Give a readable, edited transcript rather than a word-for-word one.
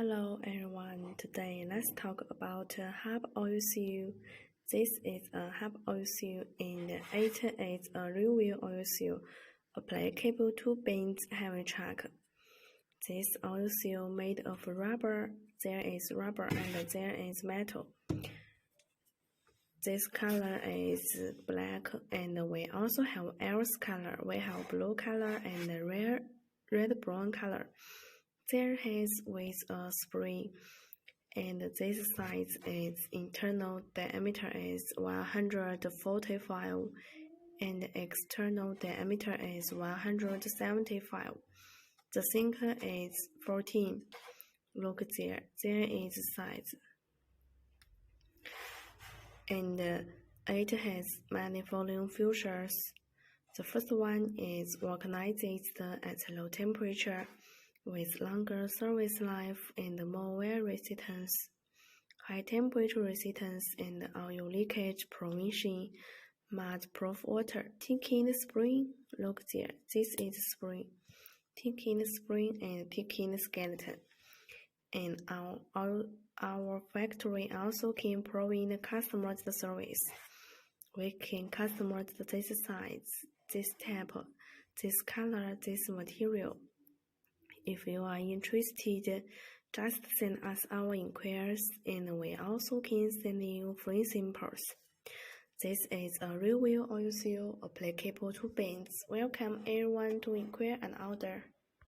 Hello everyone, today let's talk about hub oil seal. This is a hub oil seal and it is a rear-wheel oil seal applicable to Benz heavy truck. This oil seal made of rubber, there is rubber and there is metal. This color is black and we also have else color. We have blue color and red-brown color. There is with a spring, and this size is internal diameter is 145 and external diameter is 175. The center is 14. Look there is size. And it has many following features. The first one is vulcanized at low temperature, with longer service life and more wear resistance, high temperature resistance and oil leakage prevention, mud-proof water, ticking spring. Look there, this is spring, ticking spring and ticking skeleton. And our factory also can provide customized service. We can customize this size, this type, this color, this material. If you are interested, just send us our inquiries and we also can send you free samples. This is a rear-wheel oil seal applicable to Benz. Welcome everyone to inquire and order.